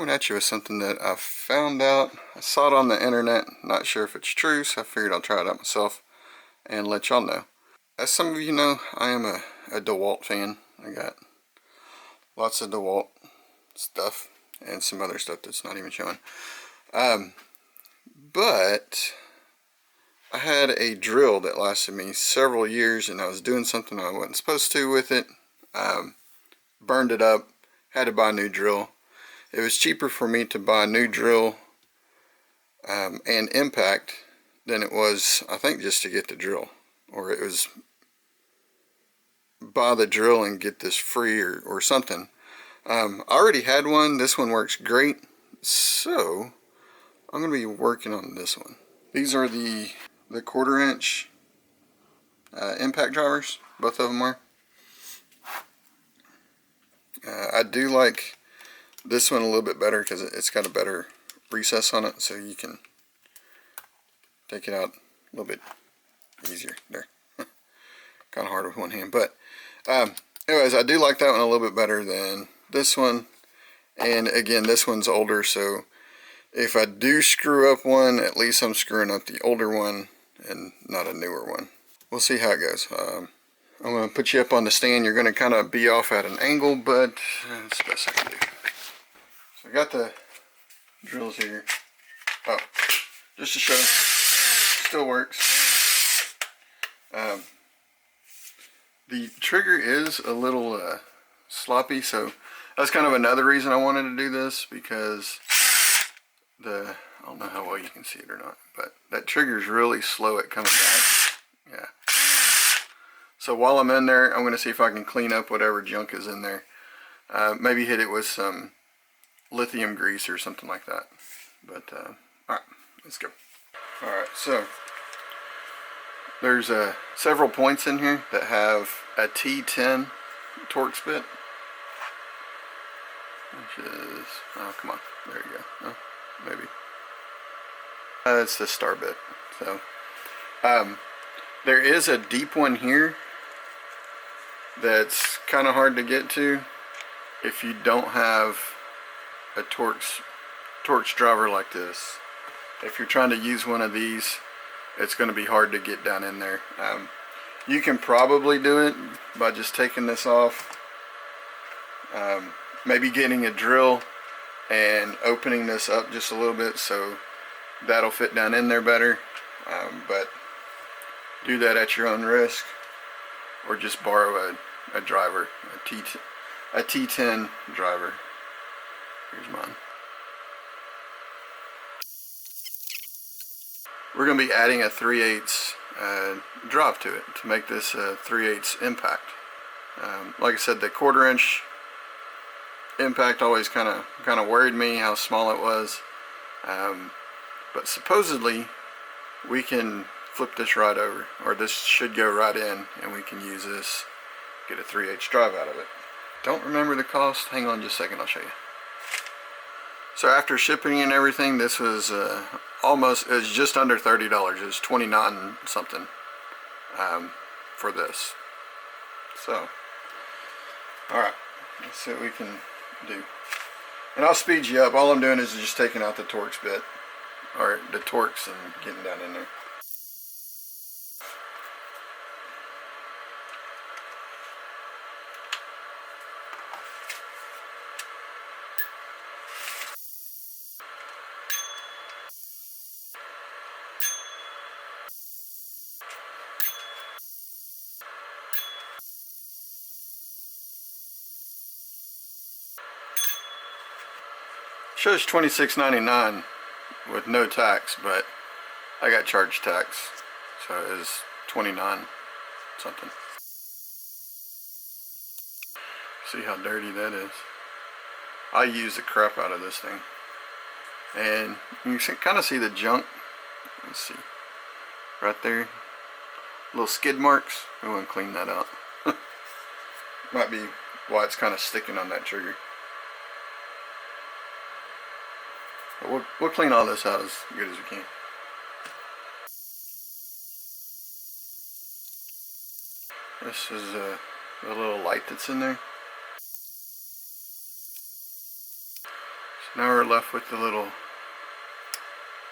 coming at you with something that I found out. I saw it on the internet, not sure if it's true, so I figured I'll try it out myself and let y'all know. As some of you know, I am a Dewalt fan. I got lots of Dewalt stuff and some other stuff that's not even showing. But I had a drill that lasted me several years, and I was doing something I wasn't supposed to with it. Burned it up, had to buy a new drill. It was cheaper for me to buy a new drill and impact than it was, I think, just to get the drill. Or it was buy the drill and get this free or something. I already had one. This one works great. So I'm going to be working on this one. These are the 1/4 inch impact drivers. Both of them are. I do like this one a little bit better because it's got a better recess on it, so you can take it out a little bit easier there. Kind of hard with one hand, but anyways, I do like that one a little bit better than this one. And again, this one's older, so if I do screw up one, at least I'm screwing up the older one and not a newer one. We'll see how it goes. I'm going to put you up on the stand. You're going to kind of be off at an angle, but it's the best I can do. So I got the drills here. Oh, just to show, still works. The trigger is a little sloppy, so that's kind of another reason I wanted to do this, because I don't know how well you can see it or not, but that trigger is really slow at coming back. Yeah. So while I'm in there, I'm going to see if I can clean up whatever junk is in there. Maybe hit it with some lithium grease or something like that. But, alright, let's go. Alright, so there's several points in here that have a T10 Torx bit. Which is, oh, come on, there you go. Oh, maybe. It's the star bit. So, there is a deep one here that's kind of hard to get to if you don't have a Torx driver like this. If you're trying to use one of these, it's going to be hard to get down in there. You can probably do it by just taking this off, maybe getting a drill and opening this up just a little bit so that'll fit down in there better, but do that at your own risk, or just borrow a driver, a T10 driver. Here's mine. We're going to be adding a 3/8 drop to it to make this a 3/8 impact. Like I said, the 1/4 inch impact always kind of worried me how small it was, but supposedly we can flip this right over, or this should go right in, and we can use this, get a 3/8 drive out of it. Don't remember the cost. Hang on just a second, I'll show you. So after shipping and everything, this was it was just under $30. It was 29 something for this. So, alright, let's see what we can do. And I'll speed you up. All I'm doing is just taking out the Torx bit, or the Torx, and getting down in there. Shows $26.99 with no tax, but I got charged tax, so it is 29 something. See how dirty that is. I use the crap out of this thing, and you can kind of see the junk. Let's see, right there, little skid marks. We want to clean that out. Might be why it's kind of sticking on that trigger. But we'll clean all this out as good as we can. This is the little light that's in there. Now we're left with the little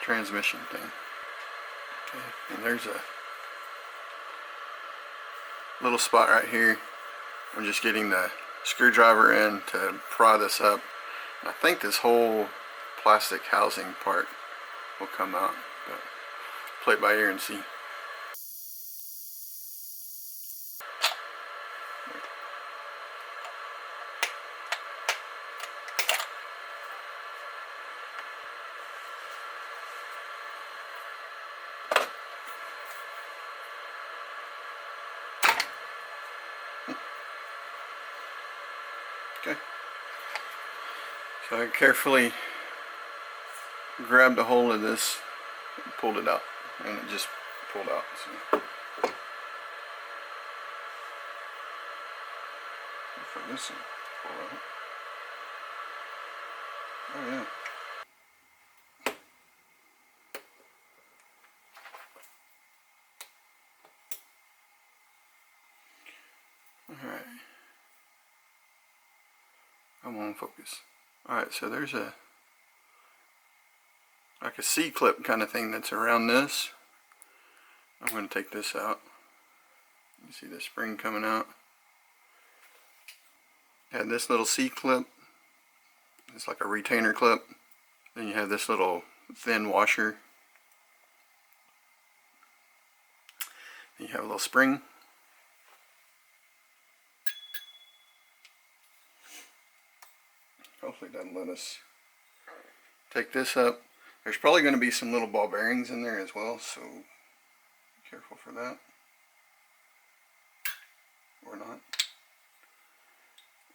transmission thing. Okay, and there's a little spot right here. I'm just getting the screwdriver in to pry this up. I think this whole plastic housing part will come out, but play it by ear and see. Okay, so I carefully grabbed a hold of this and pulled it out, and it just pulled out. So for this one, pull out. Oh yeah. Alright. Come on, focus. Alright, so there's a like a C-clip kind of thing that's around this. I'm going to take this out. You see the spring coming out. Had this little C-clip. It's like a retainer clip. Then you have this little thin washer. Then you have a little spring. Hopefully it doesn't let us take this up. There's probably going to be some little ball bearings in there as well, so be careful for that. Or not.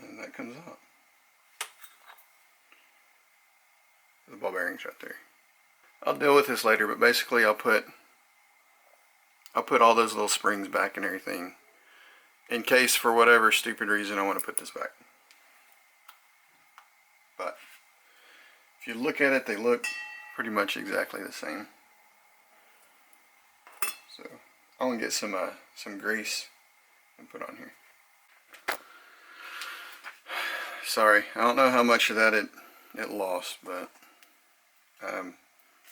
And that comes out. The ball bearings right there. I'll deal with this later, but basically I'll put all those little springs back and everything in case for whatever stupid reason I want to put this back. But if you look at it, they look pretty much exactly the same. So I'm gonna get some grease and put on here. Sorry, I don't know how much of that it lost, but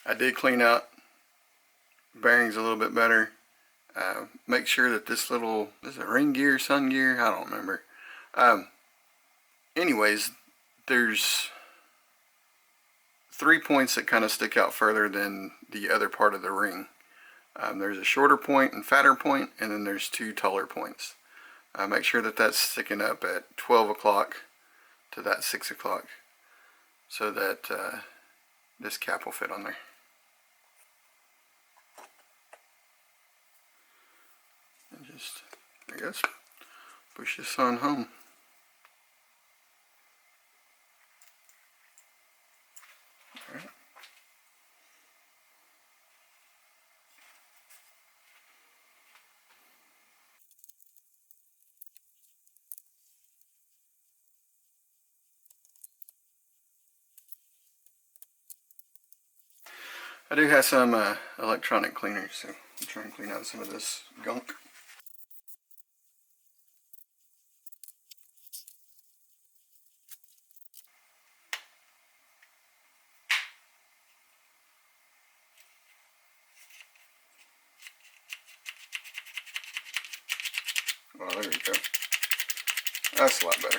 I did clean out bearings a little bit better. Make sure that this is it ring gear, sun gear? I don't remember. Anyways, there's 3 points that kind of stick out further than the other part of the ring. There's a shorter point and fatter point, and then there's 2 taller points. Make sure that that's sticking up at 12 o'clock to that 6 o'clock so that this cap will fit on there. And just, I guess, push this on home. Alright. I do have some electronic cleaners, so I'm trying to clean out some of this gunk. Oh, there we go. That's a lot better.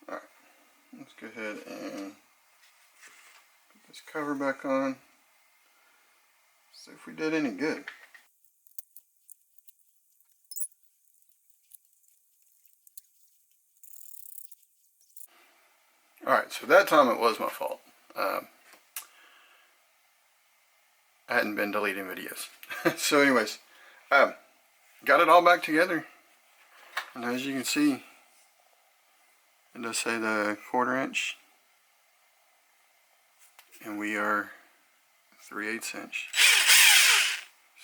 Alright, let's go ahead and put this cover back on. See if we did any good. Alright, so that time it was my fault. I hadn't been deleting videos. So anyways, got it all back together. And as you can see, it does say the 1/4 inch. And we are 3/8 inch.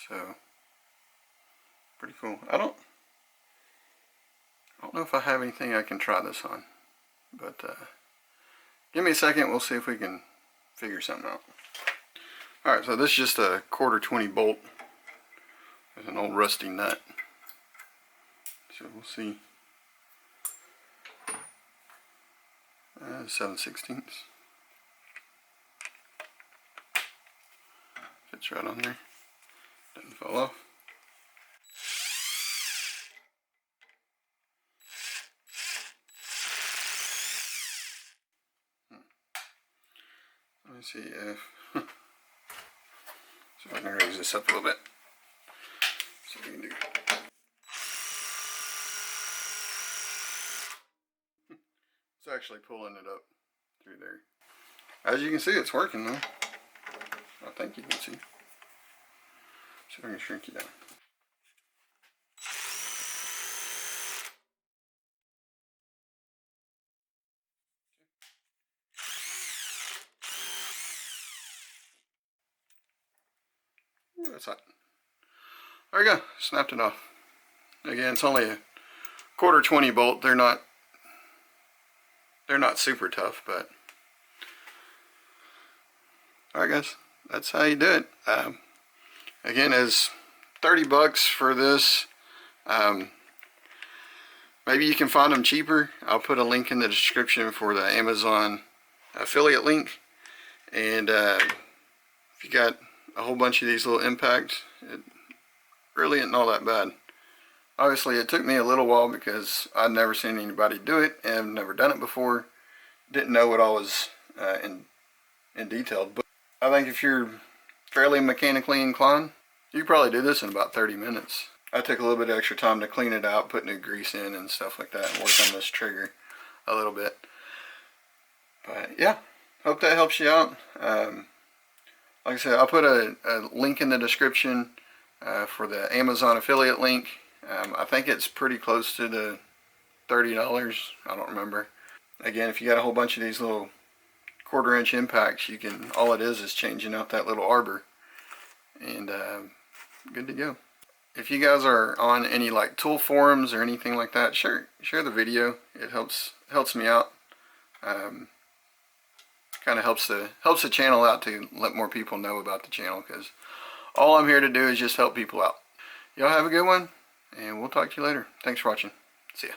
So, pretty cool. I don't know if I have anything I can try this on. But, give me a second, we'll see if we can figure something out. Alright, so this is just a 1/4 bolt with an old rusty nut. So we'll see. 7/16. Fits right on there. Doesn't fall off. Let me see if so I'm going to raise this up a little bit. See what we can do. It's actually pulling it up through there. As you can see, it's working though. I think you can see. See if I can shrink you down. Ooh, that's hot. There we go. Snapped it off. Again, it's only a 1/4 bolt. They're not super tough, but alright guys, that's how you do it. Again, it's 30 bucks for this. Maybe you can find them cheaper. I'll put a link in the description for the Amazon affiliate link. And if you got a whole bunch of these little impacts, it really isn't all that bad. Obviously it took me a little while because I'd never seen anybody do it and never done it before. Didn't know what all was in detail. But I think if you're fairly mechanically inclined, you could probably do this in about 30 minutes. I took a little bit of extra time to clean it out, put new grease in and stuff like that, and work on this trigger a little bit. But yeah, hope that helps you out. Like I said, I'll put a link in the description for the Amazon affiliate link. I think it's pretty close to the $30. I don't remember. Again, if you got a whole bunch of these little 1/4 impacts, you can, all it is changing out that little arbor, and good to go. If you guys are on any like tool forums or anything like that, share the video. It helps me out. Kind of helps the channel out to let more people know about the channel, because all I'm here to do is just help people out. Y'all have a good one, and we'll talk to you later. Thanks for watching. See ya.